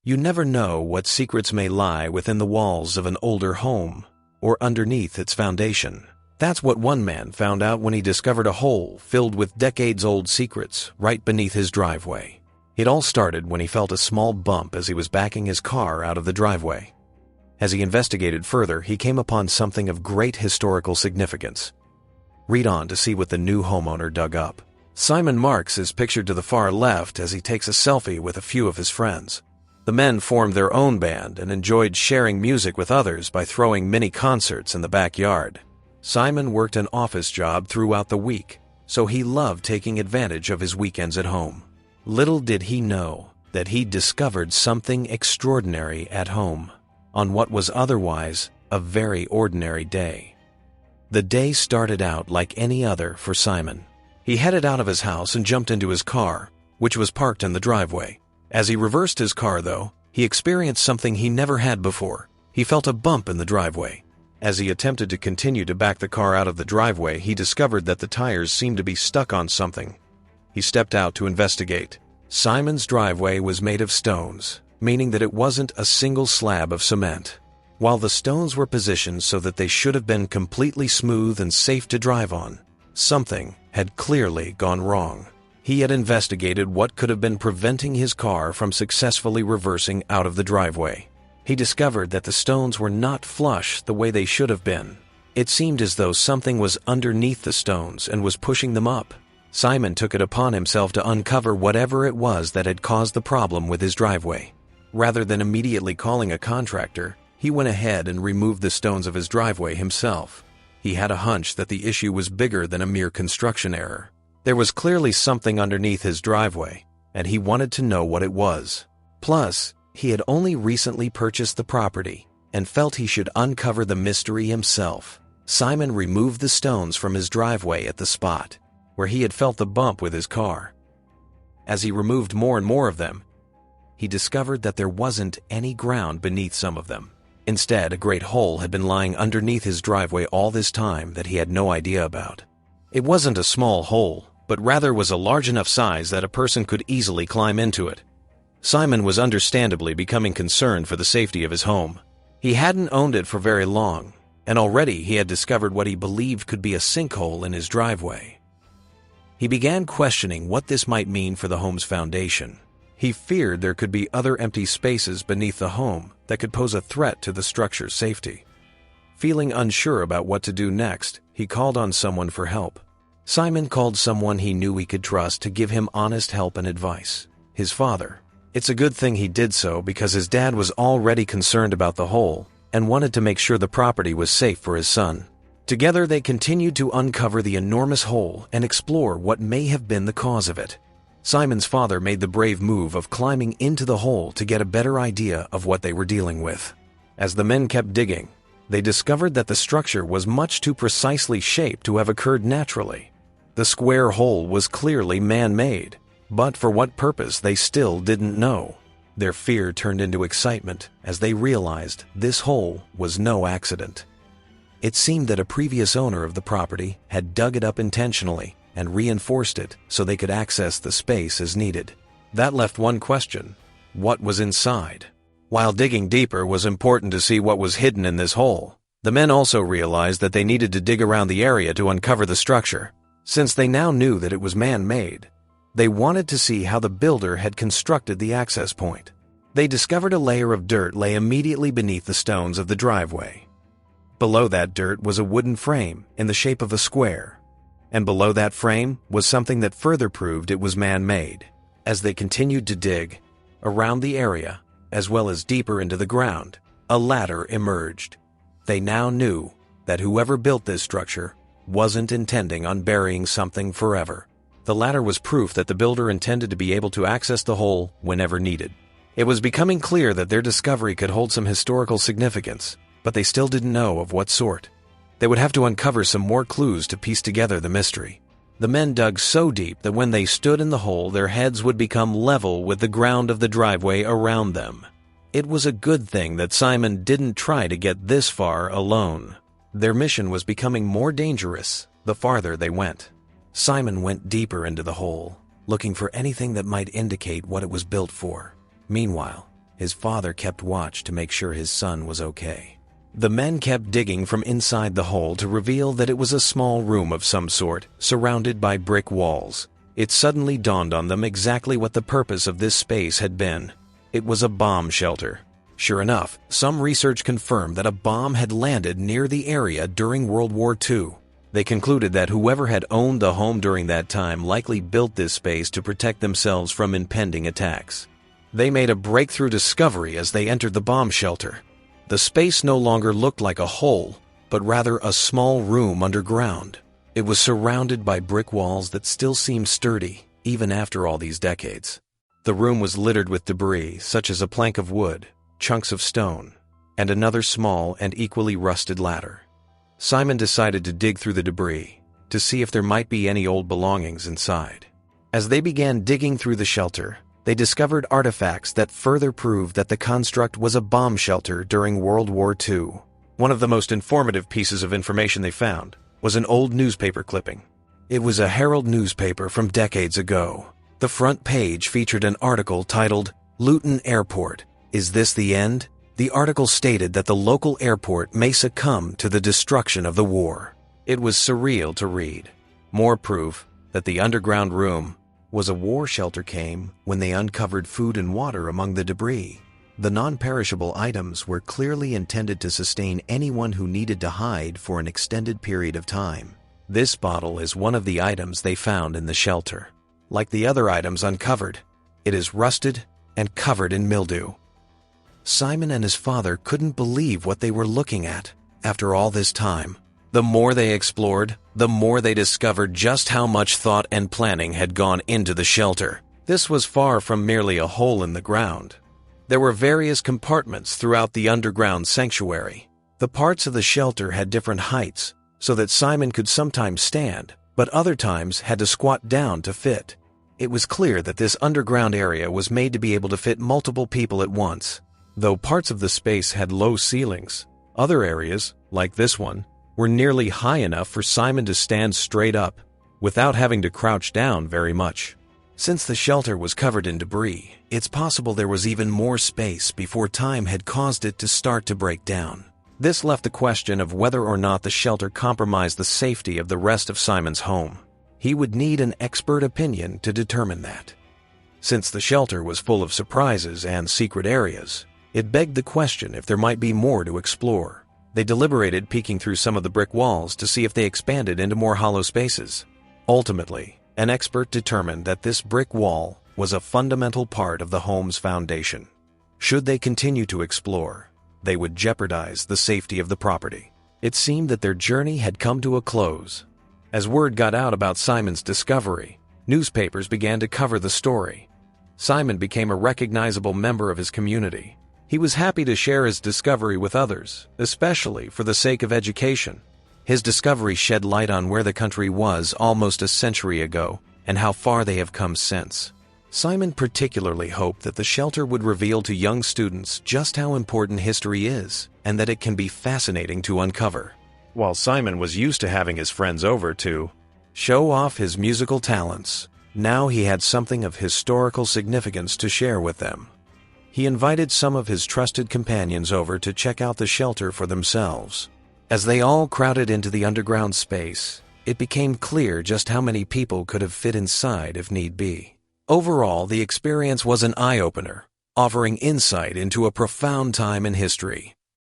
You never know what secrets may lie within the walls of an older home or underneath its foundation. That's what one man found out when he discovered a hole filled with decades-old secrets right beneath his driveway. It all started when he felt a small bump as he was backing his car out of the driveway. As he investigated further, he came upon something of great historical significance. Read on to see what the new homeowner dug up. Simon Marks is pictured to the far left as he takes a selfie with a few of his friends. The men formed their own band and enjoyed sharing music with others by throwing mini concerts in the backyard. Simon worked an office job throughout the week, so he loved taking advantage of his weekends at home. Little did he know that he'd discovered something extraordinary at home on what was otherwise a very ordinary day. The day started out like any other for Simon. He headed out of his house and jumped into his car, which was parked in the driveway. As he reversed his car, though, he experienced something he never had before. He felt a bump in the driveway. As he attempted to continue to back the car out of the driveway, he discovered that the tires seemed to be stuck on something. He stepped out to investigate. Simon's driveway was made of stones, meaning that it wasn't a single slab of cement. While the stones were positioned so that they should have been completely smooth and safe to drive on, something had clearly gone wrong. He had investigated what could have been preventing his car from successfully reversing out of the driveway. He discovered that the stones were not flush the way they should have been. It seemed as though something was underneath the stones and was pushing them up. Simon took it upon himself to uncover whatever it was that had caused the problem with his driveway. Rather than immediately calling a contractor, he went ahead and removed the stones of his driveway himself. He had a hunch that the issue was bigger than a mere construction error. There was clearly something underneath his driveway, and he wanted to know what it was. Plus, he had only recently purchased the property and felt he should uncover the mystery himself. Simon removed the stones from his driveway at the spot where he had felt the bump with his car. As he removed more and more of them, he discovered that there wasn't any ground beneath some of them. Instead, a great hole had been lying underneath his driveway all this time that he had no idea about. It wasn't a small hole, but rather was a large enough size that a person could easily climb into it. Simon was understandably becoming concerned for the safety of his home. He hadn't owned it for very long, and already he had discovered what he believed could be a sinkhole in his driveway. He began questioning what this might mean for the home's foundation. He feared there could be other empty spaces beneath the home that could pose a threat to the structure's safety. Feeling unsure about what to do next, he called on someone for help. Simon called someone he knew he could trust to give him honest help and advice: his father. It's a good thing he did so because his dad was already concerned about the hole and wanted to make sure the property was safe for his son. Together they continued to uncover the enormous hole and explore what may have been the cause of it. Simon's father made the brave move of climbing into the hole to get a better idea of what they were dealing with. As the men kept digging, they discovered that the structure was much too precisely shaped to have occurred naturally. The square hole was clearly man-made, but for what purpose they still didn't know. Their fear turned into excitement as they realized this hole was no accident. It seemed that a previous owner of the property had dug it up intentionally and reinforced it so they could access the space as needed. That left one question: what was inside? While digging deeper was important to see what was hidden in this hole, the men also realized that they needed to dig around the area to uncover the structure. Since they now knew that it was man-made, they wanted to see how the builder had constructed the access point. They discovered a layer of dirt lay immediately beneath the stones of the driveway. Below that dirt was a wooden frame in the shape of a square, and below that frame was something that further proved it was man-made. As they continued to dig around the area, as well as deeper into the ground, a ladder emerged. They now knew that whoever built this structure wasn't intending on burying something forever. The ladder was proof that the builder intended to be able to access the hole whenever needed. It was becoming clear that their discovery could hold some historical significance, but they still didn't know of what sort. They would have to uncover some more clues to piece together the mystery. The men dug so deep that when they stood in the hole, their heads would become level with the ground of the driveway around them. It was a good thing that Simon didn't try to get this far alone. Their mission was becoming more dangerous the farther they went. Simon went deeper into the hole, looking for anything that might indicate what it was built for. Meanwhile, His father kept watch to make sure his son was okay. The men kept digging from inside the hole to reveal that it was a small room of some sort, surrounded by brick walls. It suddenly dawned on them exactly what the purpose of this space had been. It was a bomb shelter. Sure enough, some research confirmed that a bomb had landed near the area during World War II. They concluded that whoever had owned the home during that time likely built this space to protect themselves from impending attacks. They made a breakthrough discovery as they entered the bomb shelter. The space no longer looked like a hole, but rather a small room underground. It was surrounded by brick walls that still seemed sturdy, even after all these decades. The room was littered with debris, such as a plank of wood, chunks of stone, and another small and equally rusted ladder. Simon decided to dig through the debris to see if there might be any old belongings inside. As they began digging through the shelter, they discovered artifacts that further proved that the construct was a bomb shelter during World War II. One of the most informative pieces of information they found was an old newspaper clipping. It was a Herald newspaper from decades ago. The front page featured an article titled, "Luton Airport. Is this the end?" The article stated that the local airport may succumb to the destruction of the war. It was surreal to read. More proof that the underground room was a war shelter came when they uncovered food and water among the debris. The non-perishable items were clearly intended to sustain anyone who needed to hide for an extended period of time. This bottle is one of the items they found in the shelter. Like the other items uncovered, it is rusted and covered in mildew. Simon and his father couldn't believe what they were looking at. After all this time, the more they explored, the more they discovered just how much thought and planning had gone into the shelter. This was far from merely a hole in the ground. There were various compartments throughout the underground sanctuary. The parts of the shelter had different heights, so that Simon could sometimes stand, but other times had to squat down to fit. It was clear that this underground area was made to be able to fit multiple people at once. Though parts of the space had low ceilings, other areas, like this one, were nearly high enough for Simon to stand straight up, without having to crouch down very much. Since the shelter was covered in debris, it's possible there was even more space before time had caused it to start to break down. This left the question of whether or not the shelter compromised the safety of the rest of Simon's home. He would need an expert opinion to determine that. Since the shelter was full of surprises and secret areas, it begged the question if there might be more to explore. They deliberated peeking through some of the brick walls to see if they expanded into more hollow spaces. Ultimately, an expert determined that this brick wall was a fundamental part of the home's foundation. Should they continue to explore, they would jeopardize the safety of the property. It seemed that their journey had come to a close. As word got out about Simon's discovery, newspapers began to cover the story. Simon became a recognizable member of his community. He was happy to share his discovery with others, especially for the sake of education. His discovery shed light on where the country was almost a century ago and how far they have come since. Simon particularly hoped that the shelter would reveal to young students just how important history is and that it can be fascinating to uncover. While Simon was used to having his friends over to show off his musical talents, now he had something of historical significance to share with them. He invited some of his trusted companions over to check out the shelter for themselves. As they all crowded into the underground space, it became clear just how many people could have fit inside if need be. Overall, the experience was an eye-opener, offering insight into a profound time in history.